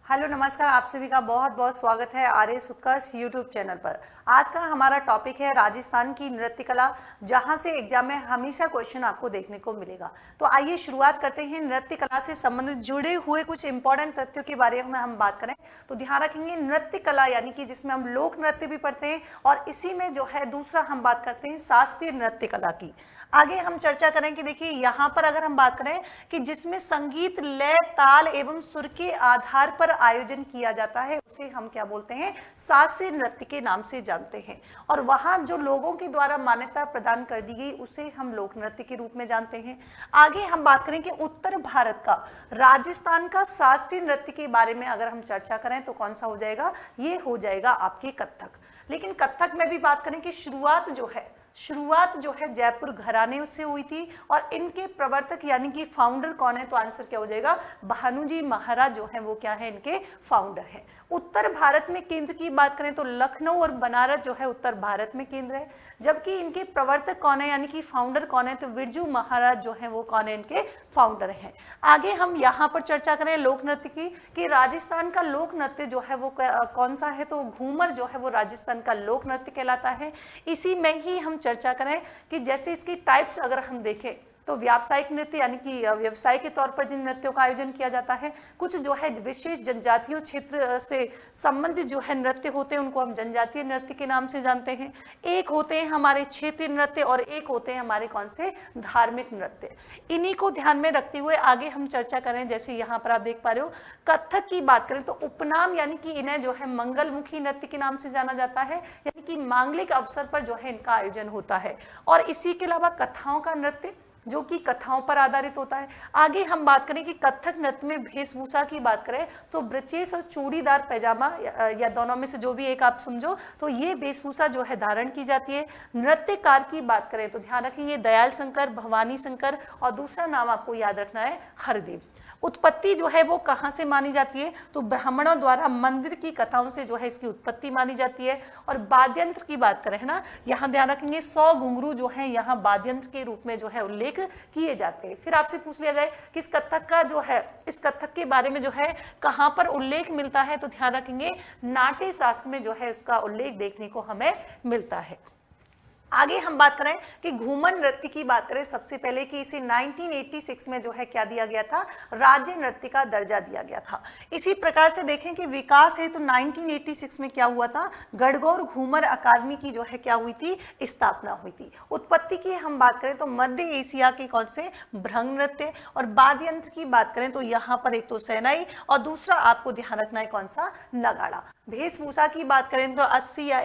Hello नमस्कार, आप सभी का बहुत बहुत स्वागत है आर्यस उत्कर्ष यूट्यूब चैनल पर। आज का हमारा टॉपिक है राजस्थान की नृत्य कला, जहां से एग्जाम में हमेशा क्वेश्चन आपको देखने को मिलेगा। तो आइए शुरुआत करते हैं। नृत्य कला से संबंधित जुड़े हुए कुछ इंपॉर्टेंट तथ्यों के बारे में हम बात करें तो ध्यान रखेंगे नृत्य कला यानी कि जिसमें हम लोक नृत्य भी पढ़ते हैं, और इसी में जो है दूसरा हम बात करते हैं शास्त्रीय नृत्य कला की। आगे हम चर्चा करें कि देखिए यहाँ पर अगर हम बात करें कि जिसमें संगीत, लय, ताल एवं सुर के आधार पर आयोजन किया जाता है उसे हम क्या बोलते हैं, शास्त्रीय नृत्य के नाम से जानते हैं। और वहां जो लोगों के द्वारा मान्यता प्रदान कर दी गई उसे हम लोक नृत्य के रूप में जानते हैं। आगे हम बात करें कि उत्तर भारत का, राजस्थान का शास्त्रीय नृत्य के बारे में अगर हम चर्चा करें तो कौन सा हो जाएगा, ये हो जाएगा आपके कथक। लेकिन कथक में भी बात करें कि शुरुआत जो है जयपुर घराने से हुई थी, और इनके प्रवर्तक यानी कि फाउंडर कौन है, तो आंसर क्या हो जाएगा, भानुजी महाराज जो है वो क्या है, इनके फाउंडर है। उत्तर भारत में केंद्र की बात करें तो लखनऊ और बनारस जो है उत्तर भारत में केंद्र है, जबकि इनके प्रवर्तक कौन है यानी कि फाउंडर कौन है, तो बिरजू महाराज जो है वो कौन है, इनके फाउंडर हैं। आगे हम यहाँ पर चर्चा करें लोक नृत्य की कि राजस्थान का लोक नृत्य जो है वो कौन सा है, तो घूमर जो है वो राजस्थान का लोक नृत्य कहलाता है। इसी में ही हम चर्चा करें कि जैसे इसकी टाइप्स अगर हम देखें तो व्यावसायिक नृत्य यानी कि व्यवसाय के तौर पर जिन नृत्यों का आयोजन किया जाता है, कुछ जो है विशेष जनजातीय क्षेत्र से संबंधित जो है नृत्य होते हैं उनको हम जनजातीय नृत्य के नाम से जानते हैं। एक होते हैं हमारे क्षेत्रीय नृत्य और एक होते हैं हमारे कौन से, धार्मिक नृत्य। इन्हीं को ध्यान में रखते हुए आगे हम चर्चा करें, जैसे यहाँ पर आप देख पा रहे हो कथक की बात करें तो उपनाम यानी कि इन्हें जो है मंगलमुखी नृत्य के नाम से जाना जाता है, यानी कि मांगलिक अवसर पर जो है इनका आयोजन होता है। और इसी के अलावा कथाओं का नृत्य जो कि कथाओं पर आधारित होता है। आगे हम बात करें कि कथक नृत्य में वेशभूषा की बात करें तो ब्रचेस और चूड़ीदार पैजामा या दोनों में से जो भी एक आप समझो, तो ये वेशभूषा जो है धारण की जाती है। नृत्यकार की बात करें तो ध्यान रखेंगे दयाल शंकर, भवानी शंकर, और दूसरा नाम आपको याद रखना है हरदेव। उत्पत्ति जो है वो कहाँ से मानी जाती है, तो ब्राह्मणों द्वारा मंदिर की कथाओं से जो है इसकी उत्पत्ति मानी जाती है। और वाद्यंत्र की बात करें है ना, यहाँ ध्यान रखेंगे 100 घुंघरू जो है यहाँ वाद्यंत्र के रूप में जो है उल्लेख किए जाते हैं। फिर आपसे पूछ लिया जाए कि इस कथक का जो है, इस कथक के बारे में जो है कहाँ पर उल्लेख मिलता है, तो ध्यान रखेंगे नाट्य शास्त्र में जो है उसका उल्लेख देखने को हमें मिलता है। आगे हम बात करें कि घूमर नृत्य की बात करें सबसे पहले कि इसे 1986 में जो है क्या दिया गया था, राज्य नृत्य का दर्जा दिया गया था। इसी प्रकार से देखें कि विकास है तो 1986 में क्या हुआ था, गणगौर घूमर अकादमी की जो है क्या हुई थी, स्थापना हुई थी। उत्पत्ति की हम बात करें तो मध्य एशिया के कौन से, भ्रंग नृत्य। और वाद्य यंत्र की बात करें तो यहाँ पर एक तो शहनाई और दूसरा आपको ध्यान रखना है कौन सा, नगाड़ा। वेशभूषा की बात करें तो 80 या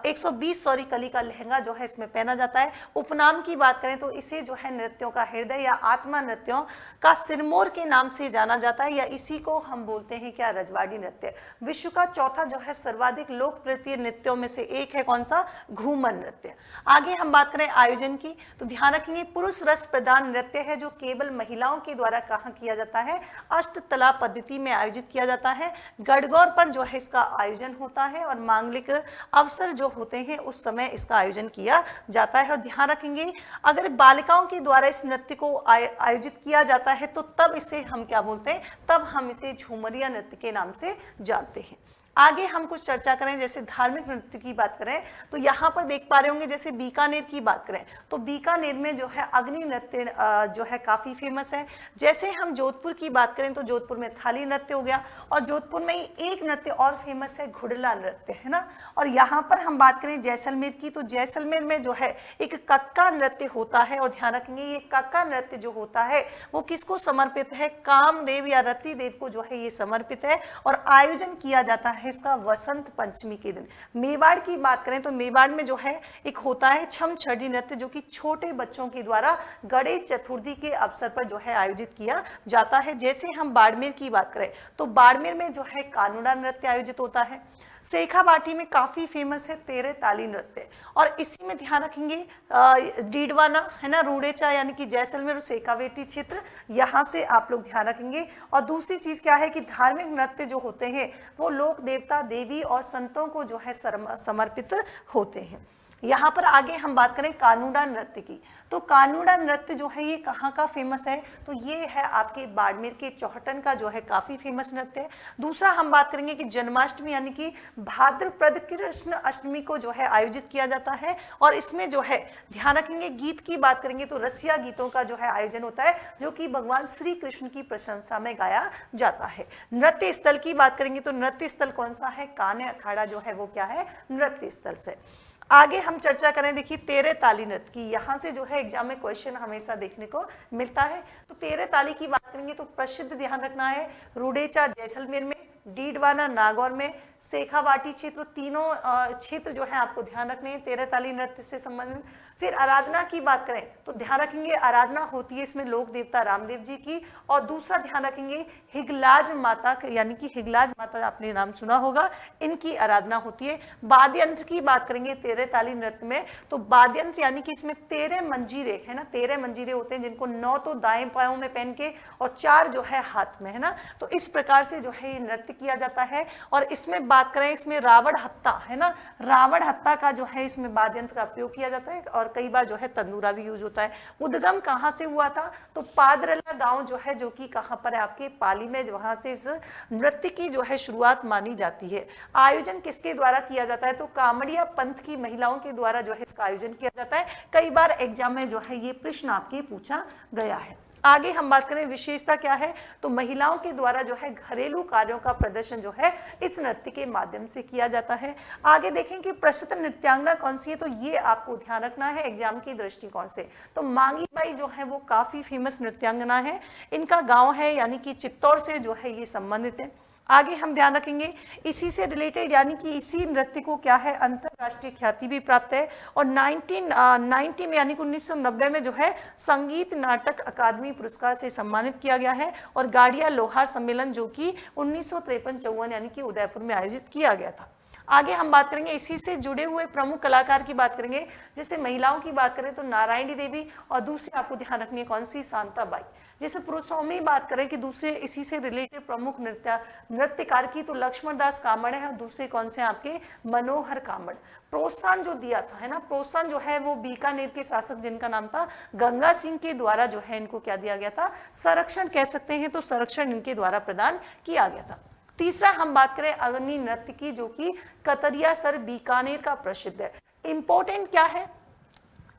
120 कली का लहंगा जो है इसमें पहना जाता है। उपनाम की बात करें तो इसे जो है नृत्यों का हृदय या आत्मा नृत्यों का सिरमौर के नाम से जाना जाता है, या इसी को हम बोलते हैं क्या, रजवाड़ी नृत्य। विश्व का चौथा जो है सर्वाधिक लोकप्रिय नृत्यों में से एक है कौन सा, घूमर नृत्य। आगे हम बात करें आयोजन की तो ध्यान रखेंगे पुरुष रस प्रधान नृत्य है जो केवल महिलाओं के द्वारा कहाँ किया जाता है, अष्टतला पद्धति में आयोजित किया जाता है। गणगौर पर जो है इसका आयोजन होता है और मांगलिक अवसर जो होते हैं उस समय इसका आयोजन किया जाता है। और ध्यान रखेंगे अगर बालिकाओं के द्वारा इस नृत्य को आयोजित किया जाता है तो तब इसे हम क्या बोलते हैं, तब हम इसे झूमरिया नृत्य के नाम से जानते हैं। आगे हम कुछ चर्चा करें, जैसे धार्मिक नृत्य की बात करें तो यहाँ पर देख पा रहे होंगे, जैसे बीकानेर की बात करें तो बीकानेर में जो है अग्नि नृत्य जो है काफी फेमस है। जैसे हम जोधपुर की बात करें तो जोधपुर में थाली नृत्य हो गया, और जोधपुर में ही एक नृत्य और फेमस है घुड़ला नृत्य, है ना। और यहाँ पर हम बात करें जैसलमेर की तो जैसलमेर में जो है एक कक्का नृत्य होता है, और ध्यान रखेंगे ये कक्का नृत्य जो होता है वो किसको समर्पित है, कामदेव या रतिदेव को जो है ये समर्पित है, और आयोजन किया जाता है इसका वसंत पंचमी के दिन। मेवाड़ की बात करें तो मेवाड़ में जो है एक होता है छम छड़ी नृत्य जो कि छोटे बच्चों के द्वारा गणेश चतुर्थी के अवसर पर जो है आयोजित किया जाता है। जैसे हम बाड़मेर की बात करें तो बाड़मेर में जो है कानुड़ा नृत्य आयोजित होता है। शेखावाटी में काफी फेमस है तेरे ताली नृत्य, और इसी में ध्यान रखेंगे डीडवाना है ना, रूडेचा यानी कि जैसलमेर और शेखावाटी क्षेत्र, यहाँ से आप लोग ध्यान रखेंगे। और दूसरी चीज क्या है कि धार्मिक नृत्य जो होते हैं वो लोक देवता, देवी और संतों को जो है समर्पित होते हैं। यहाँ पर आगे हम बात करें कानूड़ा नृत्य की, तो कानूड़ा नृत्य जो है ये कहाँ का फेमस है, तो ये है आपके बाड़मेर के चौहटन का जो है काफी फेमस नृत्य है। दूसरा हम बात करेंगे कि जन्माष्टमी यानी कि भाद्रपद कृष्ण अष्टमी को जो है आयोजित किया जाता है, और इसमें जो है ध्यान रखेंगे गीत की बात करेंगे तो रसिया गीतों का जो है आयोजन होता है, जो कि भगवान श्री कृष्ण की प्रशंसा में गाया जाता है। नृत्य स्थल की बात करेंगे तो नृत्य स्थल कौन सा है, कान्य अखाड़ा जो है वो क्या है, नृत्य स्थल से। आगे हम चर्चा करें, देखिए तेरे ताली नृत्य की, यहाँ से जो है एग्जाम में क्वेश्चन हमेशा देखने को मिलता है। तो तेरे ताली की बात करेंगे तो प्रसिद्ध ध्यान रखना है रुडेचा जैसलमेर में, डीडवाना नागौर में, शेखावाटी क्षेत्र, तीनों क्षेत्र जो है आपको ध्यान रखने हैं तेरे ताली नृत्य से संबंधित। फिर आराधना की बात करें तो ध्यान रखेंगे आराधना होती है इसमें लोक देवता रामदेव जी की, और दूसरा ध्यान रखेंगे हिगलाज माता, यानी कि हिगलाज माता आपने नाम सुना होगा, इनकी आराधना होती है। वाद्य यंत्र की बात करेंगे तेरे ताली नृत्य में, तो वाद्य यंत्र यानी कि इसमें 13 मंजीरे है ना, 13 मंजीरे होते हैं जिनको 9 तो दाएं पायों में पहन के और 4 जो है हाथ में है ना, तो इस प्रकार से जो है ये नृत्य किया जाता है। और इसमें बात करें, इसमें रावण हत्ता है ना, रावण हत्ता का जो है इसमें वाद्य यंत्र का प्रयोग किया जाता है, और कई बार जो है तंदूरा भी यूज होता है। उद्गम कहाँ से हुआ था, तो पादरला गांव जो है, जो कि कहाँ पर है आपके पाली में, वहां से इस नृत्य की जो है शुरुआत मानी जाती है। आयोजन किसके द्वारा किया जाता है, तो कामड़िया पंथ की महिलाओं के द्वारा जो है इसका आयोजन किया जाता है। कई बार एग्जाम में जो है ये प्रश्न आपके पूछा गया है। आगे हम बात करें विशेषता क्या है, तो महिलाओं के द्वारा जो है घरेलू कार्यों का प्रदर्शन जो है इस नृत्य के माध्यम से किया जाता है। आगे देखें कि प्रसिद्ध नृत्यांगना कौन सी है, तो ये आपको ध्यान रखना है एग्जाम की दृष्टिकोण से। तो मांगी बाई जो है वो काफी फेमस नृत्यांगना है, इनका गांव है यानी कि चित्तौड़ से जो है ये संबंधित है। आगे हम ध्यान रखेंगे इसी से रिलेटेड, यानी कि इसी नृत्य को क्या है अंतरराष्ट्रीय ख्याति भी प्राप्त है, और 1990 में यानी कि 1990 में जो है संगीत नाटक अकादमी पुरस्कार से सम्मानित किया गया है, और गाड़िया लोहार सम्मेलन जो कि 1953-54 यानी कि उदयपुर में आयोजित किया गया था। आगे हम बात करेंगे इसी से जुड़े हुए प्रमुख कलाकार की बात करेंगे, जैसे महिलाओं की बात करें तो नारायणी देवी, और दूसरी आपको ध्यान रखनी है कौन सी, शांताबाई। जैसे पुरुषों में बात करें कि दूसरे इसी से रिलेटेड प्रमुख नृत्यकार की तो लक्ष्मण दास कामड़ है, और दूसरे कौन से आपके मनोहर कामड़। प्रोत्साहन जो दिया था है ना, प्रोत्साहन जो है वो बीकानेर के शासक जिनका नाम था गंगा सिंह के द्वारा जो है इनको क्या दिया गया था, संरक्षण कह सकते हैं, तो संरक्षण इनके द्वारा प्रदान किया गया था। तीसरा हम बात करें अग्नि नृत्य की, जो कि कतरिया सर बीकानेर का प्रसिद्ध है। इंपॉर्टेंट क्या है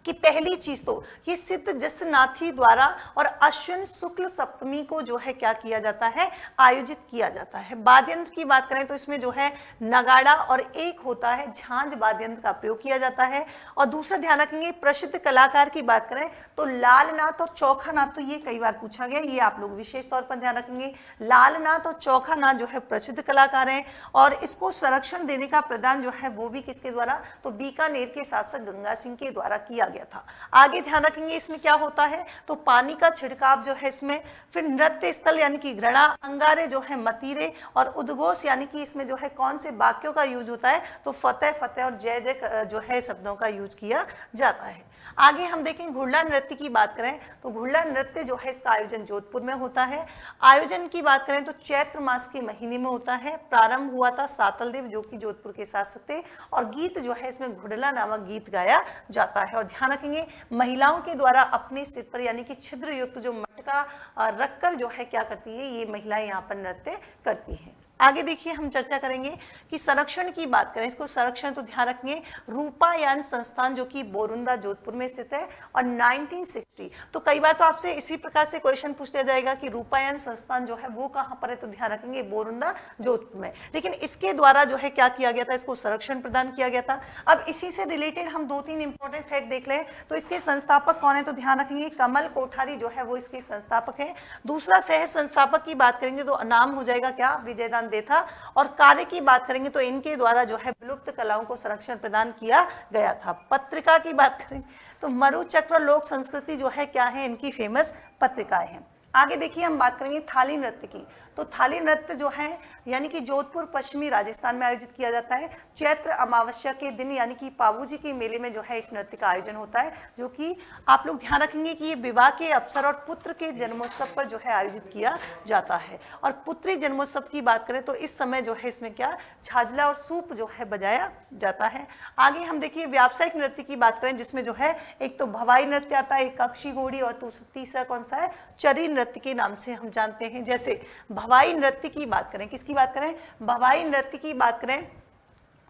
कि पहली चीज तो ये सिद्ध जसनाथी द्वारा और अश्विन शुक्ल सप्तमी को जो है क्या किया जाता है, आयोजित किया जाता है। वाद्य यंत्र की बात करें तो इसमें जो है नगाड़ा और एक होता है झांझ वाद्य यंत्र का प्रयोग किया जाता है। और दूसरा ध्यान रखेंगे प्रसिद्ध कलाकार की बात करें तो लालनाथ और चौखानाथ, तो ये कई बार पूछा गया, ये आप लोग विशेष तौर पर ध्यान रखेंगे। लालनाथ और चौखानाथ जो है प्रसिद्ध कलाकार हैं, और इसको संरक्षण देने का प्रदान जो है वो भी किसके द्वारा, तो बीकानेर के शासक गंगा सिंह के द्वारा किया गया था। आगे ध्यान रखेंगे इसमें क्या होता है, तो पानी का छिड़काव जो है इसमें, फिर नृत्य स्थल यानी कि घृणा, अंगारे जो है मतीरे, और उद्घोष यानी कि इसमें जो है कौन से वाक्यों का यूज होता है, तो फतेह फतेह और जय जय जो है शब्दों का यूज किया जाता है। आगे हम देखें घुड़ला नृत्य की बात करें तो घुड़ला नृत्य जो है इसका आयोजन जोधपुर में होता है। आयोजन की बात करें तो चैत्र मास के महीने में होता है। प्रारंभ हुआ था सातल देव जो कि जोधपुर के शासक थे, और गीत जो है इसमें घुड़ला नामक गीत गाया जाता है। और ध्यान रखेंगे महिलाओं के द्वारा अपने सिर पर यानी कि छिद्र युक्त जो मटका रखकर जो है क्या करती है, ये महिलाएं यहाँ पर नृत्य करती हैं। आगे देखिए हम चर्चा करेंगे कि संरक्षण की बात करें, इसको संरक्षण तो ध्यान रखेंगे रूपायन संस्थान जो कि बोरुंदा जोधपुर में स्थित है, और 1960, तो कई बार तो आपसे इसी प्रकार से क्वेश्चन पूछ लिया जाएगा कि रूपायन संस्थान जो है वो कहाँ पर है, तो ध्यान रखेंगे बोरुंदा जोधपुर में। लेकिन इसके द्वारा जो है क्या किया गया था, इसको संरक्षण प्रदान किया गया था। अब इसी से रिलेटेड हम 2-3 इंपॉर्टेंट फैक्ट देख लें, तो इसके संस्थापक कौन है, तो ध्यान रखेंगे कमल कोठारी जो है वो इसके संस्थापक है। दूसरा सह संस्थापक की बात करेंगे तो नाम हो जाएगा क्या, विजयदान देथा। और कार्य की बात करेंगे तो इनके द्वारा जो है विलुप्त कलाओं को संरक्षण प्रदान किया गया था। पत्रिका की बात करें तो मरुचक्र लोक संस्कृति जो है क्या है, इनकी फेमस पत्रिकाएं हैं। आगे देखिए हम बात करेंगे थाली नृत्य की। तो थाली नृत्य जो है यानी कि जोधपुर पश्चिमी राजस्थान में आयोजित किया जाता है। चैत्र अमावस्या के दिन यानी कि पाबूजी के मेले में जो है इस नृत्य का आयोजन होता है, जो कि आप लोग ध्यान रखेंगे कि ये विवाह के अवसर और पुत्र के जन्मोत्सव पर जो है आयोजित किया जाता है। और पुत्री जन्मोत्सव की बात करें तो इस समय जो है इसमें क्या छाजला और सूप जो है बजाया जाता है। आगे हम देखिए व्यावसायिक नृत्य की बात करें, जिसमें जो है एक तो भवाई नृत्य आता है, एक कक्षी घोड़ी, और तीसरा कौन सा है, चरी नृत्य के नाम से हम जानते हैं। जैसे भवाई नृत्य की बात करें, किसकी बात करें, भवाई नृत्य की बात करें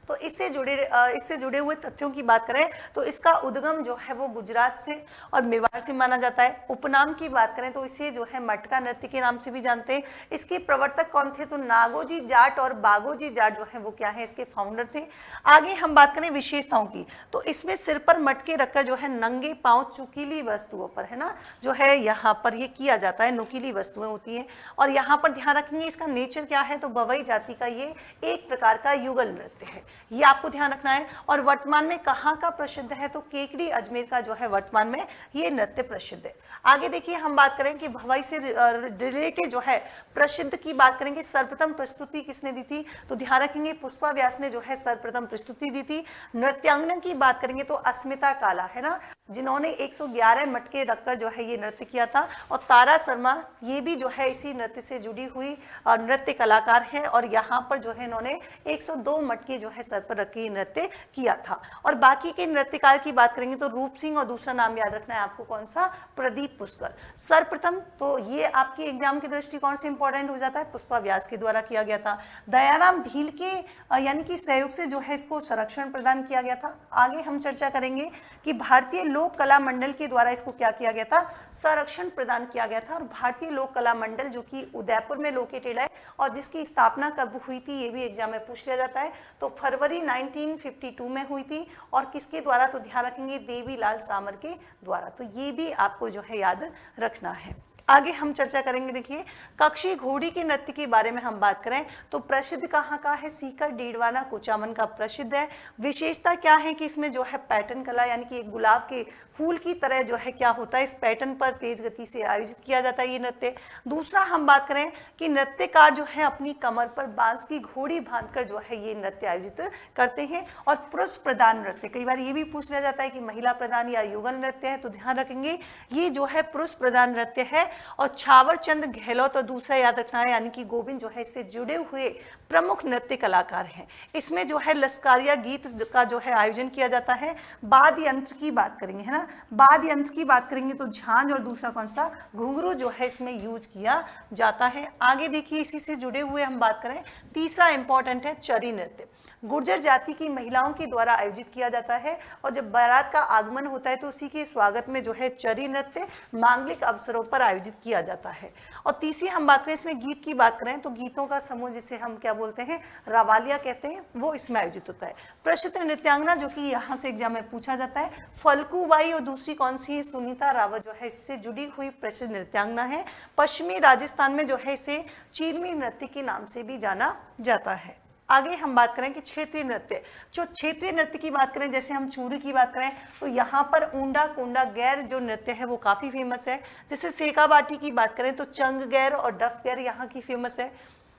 तो इससे जुड़े हुए तथ्यों की बात करें तो इसका उद्गम जो है वो गुजरात से और मेवाड़ से माना जाता है। उपनाम की बात करें तो इसे जो है मटका नृत्य के नाम से भी जानते हैं। इसके प्रवर्तक कौन थे, तो नागोजी जाट और बागोजी जाट जो है वो क्या है, इसके फाउंडर थे। आगे हम बात करें विशेषताओं की, तो इसमें सिर पर मटके रखकर जो है नंगे पांव चुकीली वस्तुओं पर, है ना, जो है यहाँ पर ये किया जाता है, नुकीली वस्तुएं होती हैं। और यहाँ पर ध्यान रखेंगे इसका नेचर क्या है, तो बवई जाति का ये एक प्रकार का युगल नृत्य है, ये आपको ध्यान रखना है। और वर्तमान में कहाँ का प्रसिद्ध है, तो केकड़ी अजमेर का जो है वर्तमान में ये नृत्य प्रसिद्ध है। आगे देखिए हम बात करें कि भवाई से रिलेटेड जो है प्रसिद्ध की बात करेंगे, सर्वप्रथम प्रस्तुति किसने दी थी, तो ध्यान रखेंगे पुष्पा व्यास ने जो है सर्वप्रथम प्रस्तुति दी थी। नृत्यांगना की बात करेंगे तो अस्मिता काला, है ना, जिन्होंने 111 मटके रखकर जो है ये नृत्य किया था। और तारा शर्मा ये भी जो है इसी नृत्य से जुड़ी हुई नृत्य कलाकार हैं, और यहाँ पर जो है इन्होंने 102 मटके जो है सर पर रख के नृत्य किया था। और बाकी के नृत्यकार की बात करेंगे तो रूप सिंह, और दूसरा नाम याद रखना है आपको कौन सा, प्रदीप पुष्कर। सर्वप्रथम तो ये आपके एग्जाम के दृष्टिकोण से इंपॉर्टेंट हो जाता है, पुष्पा व्यास के द्वारा किया गया था। दयाराम भील के यानी कि सहयोग से जो है इसको संरक्षण प्रदान किया गया था। आगे हम चर्चा करेंगे कि भारतीय लोक कला मंडल के द्वारा इसको क्या किया गया था, संरक्षण प्रदान किया गया था। और भारतीय लोक कला मंडल जो कि उदयपुर में लोकेटेड है और जिसकी स्थापना कब हुई थी ये भी एग्जाम में पूछ लिया जाता है, तो फरवरी 1952 में हुई थी। और किसके द्वारा, तो ध्यान रखेंगे देवीलाल सामर के द्वारा। तो ये भी आपको जो है याद रखना है। आगे हम चर्चा करेंगे, देखिए कक्षी घोड़ी के नृत्य के बारे में हम बात करें तो प्रसिद्ध कहाँ का है, सीकर डीडवाना कुचामन का प्रसिद्ध है। विशेषता क्या है कि इसमें जो है पैटर्न कला यानी कि एक गुलाब के फूल की तरह जो है क्या होता है, इस पैटर्न पर तेज गति से आयोजित किया जाता है ये नृत्य। दूसरा हम बात करें कि नृत्यकार जो है अपनी कमर पर बांस की घोड़ी बांधकर जो है ये नृत्य आयोजित करते हैं। और पुरुष प्रधान नृत्य, कई बार ये भी पूछ लिया जाता है कि महिला प्रधान या युगल नृत्य है, तो ध्यान रखेंगे ये जो है पुरुष प्रधान नृत्य है। और छावर चंद गहलोत और दूसरा याद रखना है यानी कि गोविंद जो है इससे जुड़े हुए प्रमुख नृत्य कलाकार हैं। इसमें जो है लश्करिया गीत का जो है आयोजन किया जाता है। वाद्य यंत्र की बात करेंगे, है ना, वाद्य यंत्र की बात करेंगे तो झांझ और दूसरा कौन सा, घुंघरू जो है इसमें यूज किया जाता है। आगे देखिए इसी से जुड़े हुए हम बात करें, तीसरा इंपॉर्टेंट है चरी नृत्य। गुर्जर जाति की महिलाओं के द्वारा आयोजित किया जाता है। और जब बारात का आगमन होता है तो उसी के स्वागत में जो है चरी नृत्य मांगलिक अवसरों पर आयोजित किया जाता है। और तीसरी हम बात करें इसमें गीत की बात करें तो गीतों का समूह जिसे हम क्या बोलते हैं, रावालिया कहते हैं, वो इसमें आयोजित होता है। प्रसिद्ध नृत्यांगना जो कि यहाँ से एग्जाम में पूछा जाता है, फल्गुबाई, और दूसरी कौन सी है, सुनीता रावत जो है इससे जुड़ी हुई प्रसिद्ध नृत्यांगना है। पश्चिमी राजस्थान में जो है इसे चीरमी नृत्य के नाम से भी जाना जाता है। आगे हम बात करें कि क्षेत्रीय नृत्य, जो क्षेत्रीय नृत्य की बात करें जैसे हम चूड़ी की बात करें तो यहाँ पर ऊंडा कोंडा गैर जो नृत्य है वो काफी फेमस है। जैसे सेका बाटी की बात करें तो चंग गैर और डफ गैर यहाँ की फेमस है।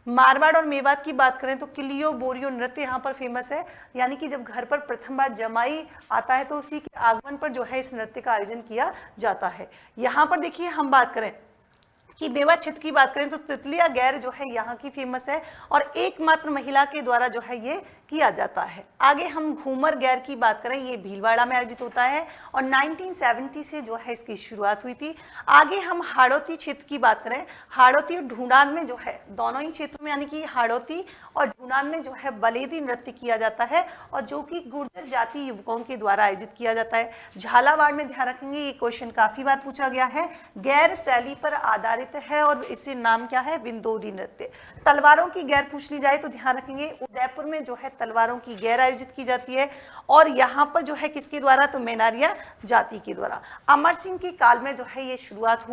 मारवाड़ और मेवात की बात करें तो किलियो बोरियो नृत्य यहाँ पर फेमस है, यानी कि जब घर पर प्रथम बार जमाई आता है तो उसी के आगमन पर जो है इस नृत्य का आयोजन किया जाता है। यहाँ पर देखिए हम बात करें कि मेवात क्षेत्र की बात करें तो तितलिया गैर जो है यहाँ की फेमस है और एकमात्र महिला के द्वारा जो है ये किया जाता है। आगे हम घूमर गैर की बात करें, ये भीलवाड़ा में आयोजित होता है और 1970 से जो है इसकी शुरुआत हुई थी। आगे हम हाड़ौती क्षेत्र की बात करें, हाड़ौती और ढूंढान में जो है दोनों ही क्षेत्रों में यानी कि हाड़ौती और ढूंढान में जो है बलेदी नृत्य किया जाता है और जो कि गुर्जर जाति युवकों के द्वारा आयोजित किया जाता है। झालावाड़ में ध्यान रखेंगे, ये क्वेश्चन काफी बार पूछा गया है, गैर शैली पर आधारित है और इसे नाम क्या है, विंदोरी नृत्य। तलवारों की गैर पूछ ली जाए तो ध्यान रखेंगे उदयपुर में जो है तलवारों की गैर आयोजित की जाती है और यहाँ पर जो है किसके द्वारा, तो मेनारिया जाति के द्वारा। अमर सिंह के काल में जो है ये शुरुआत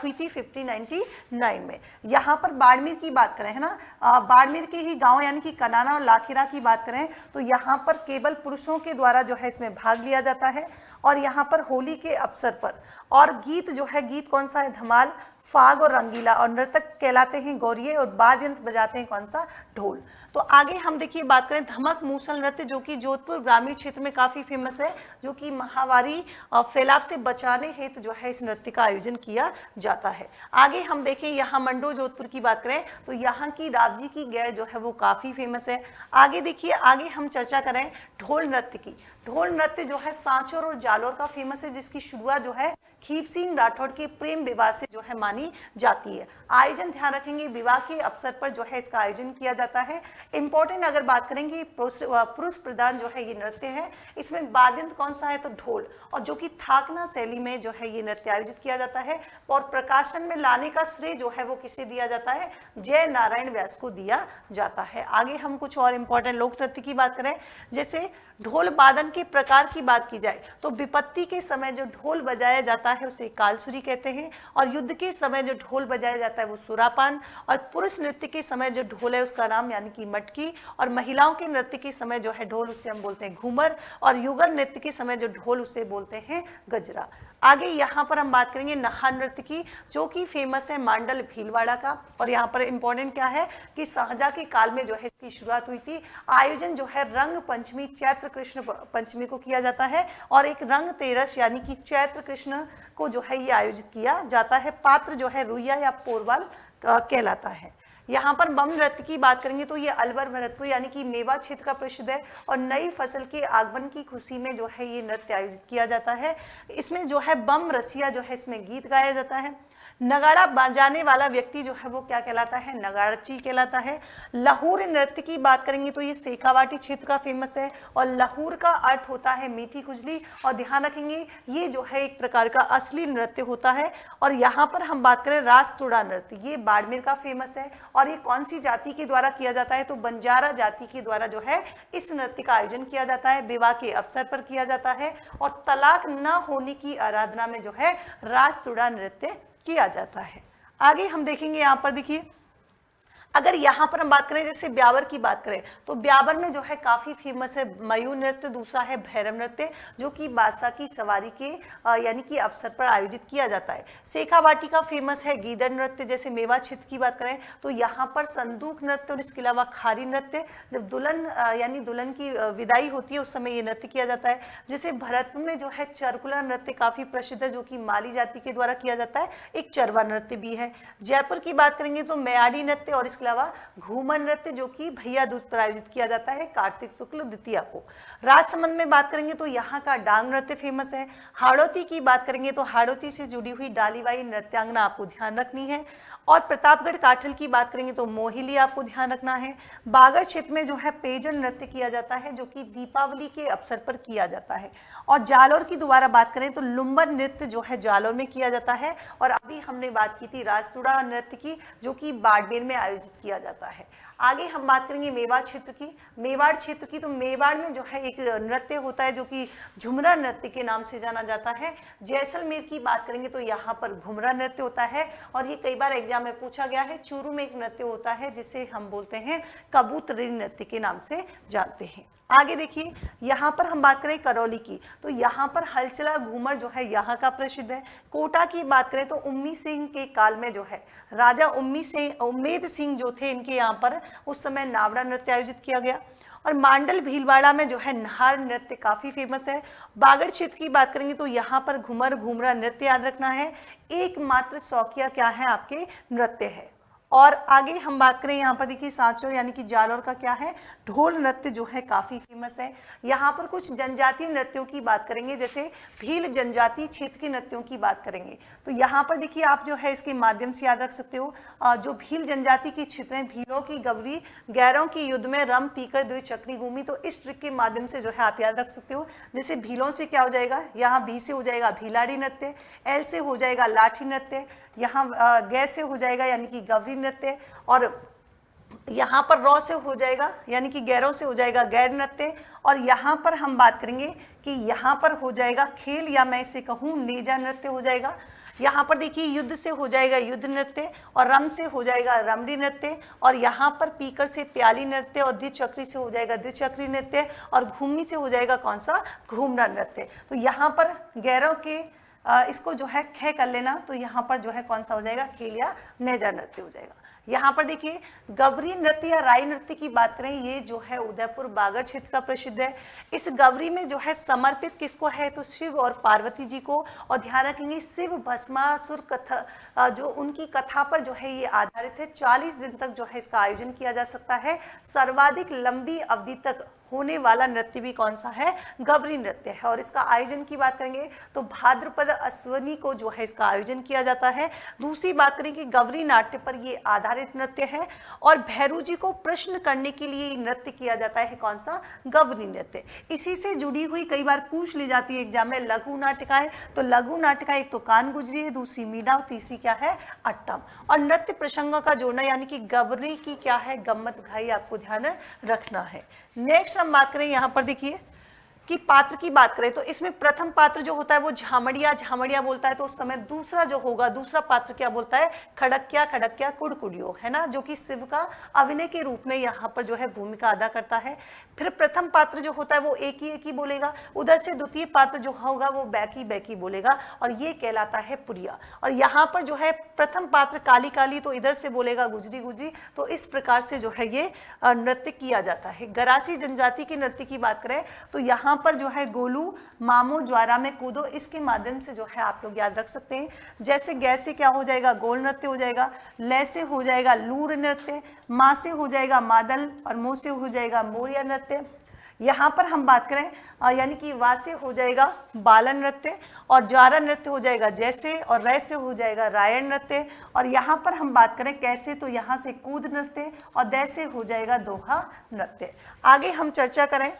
हुई थी 1599 में। यहाँ पर बाड़मेर की बात करें, है ना, बाड़मेर के ही गांव यानी कि कनाना और लाखीरा की बात करें तो यहाँ पर केवल पुरुषों के द्वारा जो है इसमें भाग लिया जाता है और यहाँ पर होली के अवसर पर और गीत जो है, गीत कौन सा है, धमाल, फाग और रंगीला, और नर्तक कहलाते हैं गौरिये, और वाद्य यंत्र बजाते हैं कौन सा, ढोल। तो आगे हम देखिए बात करें धमक मूसल नृत्य, जो कि जोधपुर ग्रामीण क्षेत्र में काफी फेमस है, जो कि महामारी फैलाव से बचाने हेतु जो है इस नृत्य का आयोजन किया जाता है। आगे हम देखें यहाँ मंडो जोधपुर की बात करें तो यहाँ की रावजी की गैर जो है वो काफी फेमस है। आगे देखिए, आगे हम चर्चा करें ढोल नृत्य की। ढोल नृत्य जो है सांचौर और जालोर का फेमस है, जिसकी शुरुआत जो है खीव सिंह राठौड़ के प्रेम विवाह से जो है मानी जाती है। आयोजन ध्यान रखेंगे विवाह के अवसर पर जो है इसका आयोजन किया जाता है। इंपॉर्टेंट अगर बात करेंगे पुरुष प्रधान जो है ये नृत्य है, इसमें वाद्य यंत्र कौन सा है तो ढोल, और जो कि थाकना शैली में जो है ये नृत्य आयोजित किया जाता है। और प्रकाशन में लाने का श्रेय जो है वो किसे दिया जाता है, जय नारायण व्यास को दिया जाता है। आगे हम कुछ और इंपॉर्टेंट लोक नृत्य की बात करें, जैसे ढोल वादन के प्रकार की बात की जाए तो विपत्ति के समय जो ढोल बजाया जाता है उसे कालसुरी कहते हैं, और युद्ध के समय जो ढोल बजाया जाता है वो सुरापान, और पुरुष नृत्य के समय जो ढोल है उसका नाम यानी कि मटकी, और महिलाओं के नृत्य के समय जो है ढोल उसे हम बोलते हैं घूमर, और युगल नृत्य के समय जो ढोल उसे बोलते हैं गजरा। आगे यहाँ पर हम बात करेंगे नहा नृत्य की, जो कि फेमस है मांडल भीलवाड़ा का, और यहाँ पर इंपॉर्टेंट क्या है कि शाहजहां के काल में जो है इसकी शुरुआत हुई थी। आयोजन जो है रंग पंचमी चैत्र कृष्ण पंचमी को किया जाता है, और एक रंग तेरस यानी कि चैत्र कृष्ण को जो है ये आयोजित किया जाता है। पात्र जो है रुइया या पोरवाल कहलाता है। यहाँ पर बम नृत्य की बात करेंगे तो ये अलवर भरतपुर यानी कि मेवा क्षेत्र का प्रसिद्ध है, और नई फसल के आगमन की खुशी में जो है ये नृत्य आयोजित किया जाता है। इसमें जो है बम रसिया जो है इसमें गीत गाया जाता है। नगाड़ा बजाने वाला व्यक्ति जो है वो क्या कहलाता है, नगाड़ची कहलाता है। लाहौर नृत्य की बात करेंगे तो ये शेखावाटी क्षेत्र का फेमस है, और लाहौर का अर्थ होता है मीठी खुजली, और ध्यान रखेंगे ये जो है एक प्रकार का असली नृत्य होता है। और यहाँ पर हम बात करें रासतोड़ा नृत्य, ये बाड़मेर का फेमस है, और ये कौन सी जाति के द्वारा किया जाता है तो बंजारा जाति के द्वारा जो है इस नृत्य का आयोजन किया जाता है। विवाह के अवसर पर किया जाता है, और तलाक न होने की आराधना में जो है रासतोड़ा नृत्य किया जाता है। आगे हम देखेंगे, यहाँ पर देखिए अगर यहाँ पर हम बात करें जैसे ब्यावर की बात करें तो ब्यावर में जो है काफी फेमस है मयूर नृत्य, दूसरा है भैरव नृत्य जो कि बादशाह की सवारी के यानी कि अवसर पर आयोजित किया जाता है। शेखावाटी का फेमस है गीदड़ नृत्य। जैसे मेवा क्षेत्र की बात करें तो यहाँ पर संदूक नृत्य और इसके अलावा खारी नृत्य, जब दुल्हन यानी दुल्हन की विदाई होती है उस समय ये नृत्य किया जाता है। जैसे भरतपुर में जो है चरकुला नृत्य काफी प्रसिद्ध है जो कि माली जाति के द्वारा किया जाता है, एक चरवा नृत्य भी है। जयपुर की बात करेंगे तो मेयाड़ी नृत्य और इसके अलावा घूमर नृत्य जो कि भैया दूज पर आयोजित किया जाता है कार्तिक शुक्ल द्वितीया को। राजसमंद में बात करेंगे तो यहाँ का डांग नृत्य फेमस है। हाड़ौती की बात करेंगे तो हाड़ौती से जुड़ी हुई डालीबाई नृत्यांगना आपको ध्यान रखनी है। और प्रतापगढ़ काठल की बात करेंगे तो मोहिली आपको ध्यान रखना है। बागर क्षेत्र में जो है पेजन नृत्य किया जाता है जो कि दीपावली के अवसर पर किया जाता है। और जालौर की दोबारा बात करें तो लुम्बर नृत्य जो है जालौर में किया जाता है। और अभी हमने बात की थी राजतुड़ा नृत्य की जो कि बाड़मेर में आयोजित किया जाता है। आगे हम बात करेंगे मेवाड़ क्षेत्र की। मेवाड़ क्षेत्र की तो मेवाड़ में जो है एक नृत्य होता है जो कि झुमरा नृत्य के नाम से जाना जाता है। जैसलमेर की बात करेंगे तो यहाँ पर घुमरा नृत्य होता है और ये कई बार एग्जाम में पूछा गया है। चूरू में एक नृत्य होता है जिसे हम बोलते हैं कबूतरी नृत्य के नाम से जानते हैं। आगे देखिए यहाँ पर हम बात करें करौली की तो यहाँ पर हलचला घूमर जो है यहाँ का प्रसिद्ध है। कोटा की बात करें तो उम्मी सिंह के काल में जो है राजा उम्मेद सिंह जो थे इनके यहाँ पर उस समय नावड़ा नृत्य आयोजित किया गया। और मांडल भीलवाड़ा में जो है नहार नृत्य काफी फेमस है। बागड़ क्षेत्र की बात करेंगे तो यहाँ पर घुमर घूमरा नृत्य याद रखना है। एकमात्र शौकिया क्या है आपके नृत्य है। और आगे हम बात करें यहाँ पर देखिए सांचौर यानी कि जालौर का क्या है ढोल नृत्य जो है काफी फेमस है। यहाँ पर कुछ जनजातीय नृत्यों की बात करेंगे जैसे भील जनजातीय क्षेत्र के नृत्यों की बात करेंगे तो यहाँ पर देखिए आप जो है इसके माध्यम से याद रख सकते हो। जो भील जनजाति के क्षेत्र हैं भीलों की गवरी गैरों के युद्ध में रम पीकर द्वि चक्री घूमी, तो इस ट्रिक के माध्यम से जो है आप याद रख सकते हो। जैसे भीलों से क्या हो जाएगा, यहाँ भी से हो जाएगा भीलाड़ी नृत्य, एल से हो जाएगा लाठी नृत्य, यहाँ गै से हो जाएगा यानी कि गवरी नृत्य, और यहाँ पर रौ से हो जाएगा यानी कि गैरों से हो जाएगा गैर नृत्य। और यहाँ पर हम बात करेंगे कि यहाँ पर हो जाएगा खेल या मैं इसे कहूँ नेजा नृत्य हो जाएगा। यहाँ पर देखिए युद्ध से हो जाएगा युद्ध नृत्य, और रम से हो जाएगा रमड़ी नृत्य, और यहाँ पर पीकर से प्याली नृत्य, और द्विचक्री से हो जाएगा द्विचक्री नृत्य, और घूमी से हो जाएगा कौन सा घूमरा नृत्य। तो यहाँ पर गैरों के इसको जो है ख कर लेना, तो यहाँ पर जो है कौन सा हो जाएगा, खेल या नेजा नृत्य हो जाएगा। यहाँ पर देखिए गवरी नृत्य या राई नृत्य की बात करें, ये जो है उदयपुर बागर क्षेत्र का प्रसिद्ध है। इस गवरी में जो है समर्पित किसको है, तो शिव और पार्वती जी को। और ध्यान रखेंगे शिव भस्मासुर कथा, जो उनकी कथा पर जो है ये आधारित है। 40 दिन तक जो है इसका आयोजन किया जा सकता है। सर्वाधिक लंबी अवधि तक होने वाला नृत्य भी कौन सा है, गवरी नृत्य है। और इसका आयोजन की बात करेंगे तो भाद्रपद अश्वनी को जो है इसका आयोजन किया जाता है। दूसरी बात करें कि गवरी नाट्य पर ये आधारित नृत्य है। और भैरू जी को प्रश्न करने के लिए नृत्य किया जाता है, कौन सा, गवरी नृत्य। इसी से जुड़ी हुई कई बार पूछ ली जाती है एग्जाम में लघु नाटिकाएं। तो लघु नाटिका एक तो कान गुजरी है, दूसरी मीना और तीसरी क्या है, अट्टम। और नृत्य प्रसंगों का जोड़ना यानी कि गवरी की क्या है, गम्मत घाई, आपको ध्यान रखना है। नेक्स्ट हम बात करें, यहाँ पर देखिए कि पात्र की बात करें तो इसमें प्रथम पात्र जो होता है वो झामड़िया बोलता है। तो उस समय दूसरा जो होगा, दूसरा पात्र क्या बोलता है, खड़क्या कुड़कुड़ियो, है ना, जो कि शिव का अभिनय के रूप में यहाँ पर जो है भूमिका अदा करता है। फिर प्रथम पात्र जो होता है वो एक ही बोलेगा। उधर से द्वितीय पात्र जो होगा वो बैकी बोलेगा, और ये कहलाता है पुरिया। और यहाँ पर जो है प्रथम पात्र काली, तो इधर से बोलेगा गुजरी। तो इस प्रकार से जो है ये नृत्य किया जाता है। गरासी जनजाति के नृत्य की बात करें तो यहाँ पर जो है गोलू मामो ज्वारा में कूदो, इसके माध्यम से जो है आप लोग याद रख सकते हैं। जैसे गै से क्या हो जाएगा, गोल नृत्य हो जाएगा। ले से हो जाएगा लूर नृत्य। माँ से हो जाएगा मादल, और मोह से हो जाएगा मोरिया नृत्य। यहाँ पर हम बात करें यानी कि वा से हो जाएगा बालन नृत्य, और ज्वारा नृत्य हो जाएगा जैसे, और रै से हो जाएगा रायण नृत्य। और यहाँ पर हम बात करें कैसे, तो यहाँ से कूद नृत्य, और दै से हो जाएगा दोहा नृत्य। आगे हम चर्चा करें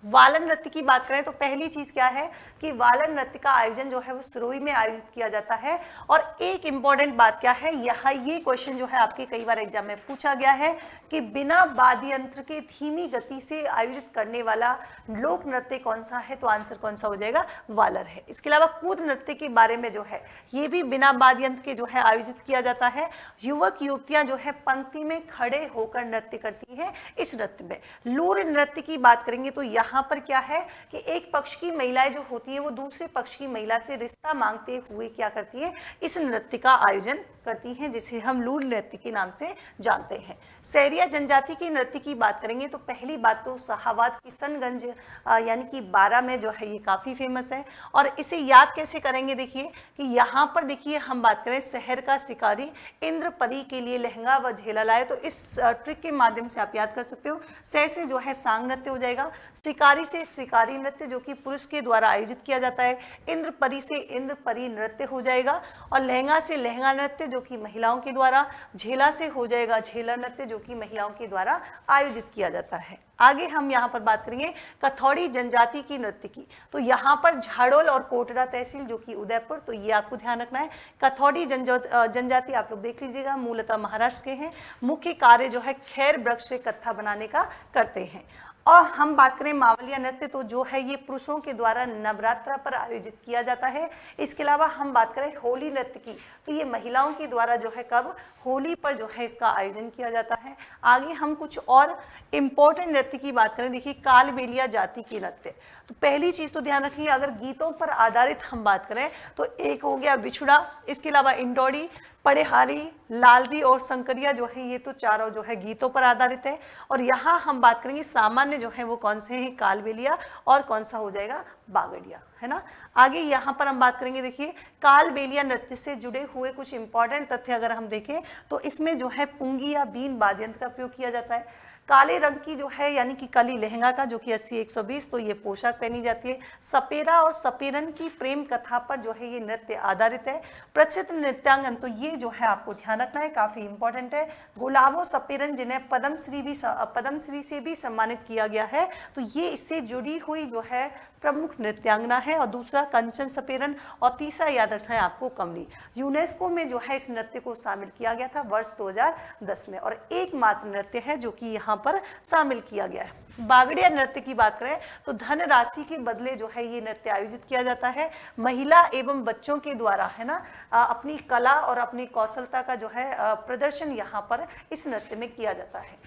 वालन नृत्य की बात करें तो पहली चीज क्या है कि वालन नृत्य का आयोजन जो है वो सिरोही में आयोजित किया जाता है। और एक इंपॉर्टेंट बात क्या है, यहाँ ये क्वेश्चन जो है आपके कई बार एग्जाम में पूछा गया है कि बिना वाद्य यंत्र के धीमी गति से आयोजित करने वाला लोक नृत्य कौन सा है, तो आंसर कौन सा हो जाएगा, वालर है। इसके अलावा कूद नृत्य के बारे में जो है ये भी बिना वाद्य यंत्र के जो है आयोजित किया जाता है। युवक युवतियां जो है पंक्ति में खड़े होकर नृत्य करती है इस नृत्य में। लूर नृत्य की बात करेंगे तो यहाँ पर क्या है कि एक पक्ष की महिलाएं जो होती है वो दूसरे पक्ष की महिला से रिश्ता मांगते हुए क्या करती है, इस नृत्य का आयोजन करती हैं, जिसे हम लूर नृत्य के नाम से जानते हैं। सहरिया जनजाति की नृत्य की बात करेंगे तो पहली बात तो शाहाबाद किशनगंज यानी कि 12 में जो है ये काफी फेमस है। और इसे याद कैसे करेंगे, देखिए कि यहाँ पर देखिए हम बात करें शहर का शिकारी इंद्र परी के लिए लहंगा व झेला लाए, तो इस ट्रिक के माध्यम से आप याद कर सकते हो। सह से जो है सांग नृत्य हो जाएगा, शिकारी से शिकारी नृत्य जो कि पुरुष के द्वारा आयोजित किया जाता है, इंद्र परी से इंद्र परी नृत्य हो जाएगा, और लहंगा से लहंगा नृत्य जो कि महिलाओं के द्वारा, झेला से हो जाएगा झेला नृत्य जो कि महिलाओं के द्वारा आयोजित किया जाता है। आगे हम यहाँ पर बात करेंगे कथौड़ी जनजाति की नृत्य की, तो यहाँ पर झाड़ोल और कोटड़ा तहसील जो कि उदयपुर, तो ये आपको ध्यान रखना है। कथौड़ी जनजाति आप लोग देख लीजिएगा, मूलतः महाराष्ट्र के हैं। मुख्य कार्य जो है खैर वृक्ष से कत्था बनाने का करते हैं। और हम बात करें मावलिया नृत्य, तो जो है ये पुरुषों के द्वारा नवरात्रा पर आयोजित किया जाता है। इसके अलावा हम बात करें होली नृत्य की, तो ये महिलाओं के द्वारा जो है कब, होली पर जो है इसका आयोजन किया जाता है। आगे हम कुछ और इम्पोर्टेंट नृत्य की बात करें, देखिए कालबेलिया जाति की नृत्य। तो पहली चीज तो ध्यान रखिए, अगर गीतों पर आधारित हम बात करें तो एक हो गया बिछुड़ा, इसके अलावा इंडोरी, पड़ेहारी, लालरी और संकरिया जो है ये तो चारों जो है गीतों पर आधारित है। और यहाँ हम बात करेंगे सामान्य जो है वो कौन से हैं, कालबेलिया और कौन सा हो जाएगा, बागड़िया, है ना। आगे यहाँ पर हम बात करेंगे, देखिए कालबेलिया नृत्य से जुड़े हुए कुछ इंपॉर्टेंट तथ्य अगर हम देखें तो इसमें जो है पुंगी या बीन वाद्य यंत्र का प्रयोग किया जाता है। काले रंग की जो है यानी कि कली लहंगा का जो कि 80-120, तो ये पोशाक पहनी जाती है। सपेरा और सपेरन की प्रेम कथा पर जो है ये नृत्य आधारित है। प्रसिद्ध नृत्यांगन, तो ये जो है आपको ध्यान रखना है, काफी इंपॉर्टेंट है। गुलाबो सपेरन जिन्हें पद्मश्री से भी सम्मानित किया गया है, तो ये इससे जुड़ी हुई जो है प्रमुख नृत्यांगना है। और दूसरा कंचन सपेरन, और तीसरा याद रखना है आपको कमली। यूनेस्को में जो है इस नृत्य को शामिल किया गया था वर्ष 2010 में, और एकमात्र नृत्य है जो कि यहाँ पर शामिल किया गया है। बागड़िया नृत्य की बात करें तो धन राशि के बदले जो है ये नृत्य आयोजित किया जाता है महिला एवं बच्चों के द्वारा, है ना। अपनी कला और अपनी कौशलता का जो है प्रदर्शन यहाँ पर इस नृत्य में किया जाता है।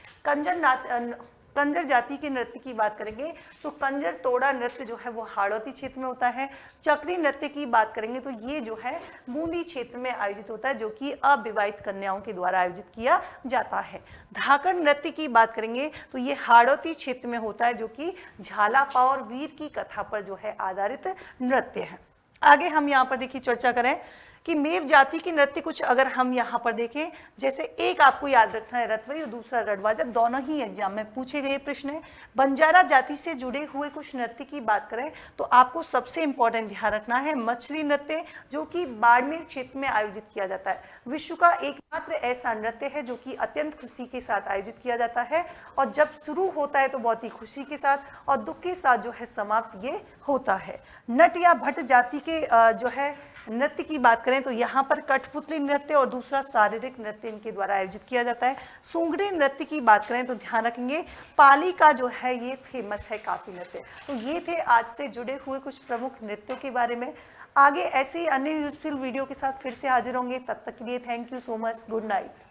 कंजर जाति के नृत्य की बात करेंगे तो कंजर तोड़ा नृत्य जो है वो हाड़ौती क्षेत्र में होता है। चक्री नृत्य की बात करेंगे तो ये जो है बूंदी क्षेत्र में आयोजित होता है, जो कि अविवाहित कन्याओं के द्वारा आयोजित किया जाता है। धाकड़ नृत्य की बात करेंगे तो ये हाड़ौती क्षेत्र में होता है, जो कि झालापा और वीर की कथा पर जो है आधारित नृत्य है। आगे हम यहाँ पर देखिए चर्चा करें कि मेव जाति के नृत्य कुछ अगर हम यहाँ पर देखें, जैसे एक आपको याद रखना है रतवई और दूसरा गढ़वाजा, दोनों ही एग्जाम में पूछे गए प्रश्न है। बंजारा जाति से जुड़े हुए कुछ नृत्य की बात करें तो आपको सबसे इंपॉर्टेंट ध्यान रखना है मछली नृत्य, जो कि बाड़मेर क्षेत्र में आयोजित किया जाता है। विश्व का एकमात्र ऐसा नृत्य है जो कि अत्यंत खुशी के साथ आयोजित किया जाता है, और जब शुरू होता है तो बहुत ही खुशी के साथ और दुख के साथ जो है समाप्त ये होता है। नट या भट्ट जाति के जो है नृत्य की बात करें तो यहाँ पर कठपुतली नृत्य और दूसरा शारीरिक नृत्य इनके द्वारा आयोजित किया जाता है। सुंगड़ी नृत्य की बात करें तो ध्यान रखेंगे पाली का जो है ये फेमस है काफी नृत्य। तो ये थे आज से जुड़े हुए कुछ प्रमुख नृत्यों के बारे में। आगे ऐसे ही अन्य यूजफुल वीडियो के साथ फिर से हाजिर होंगे, तब तक के लिए thank you so much, good night.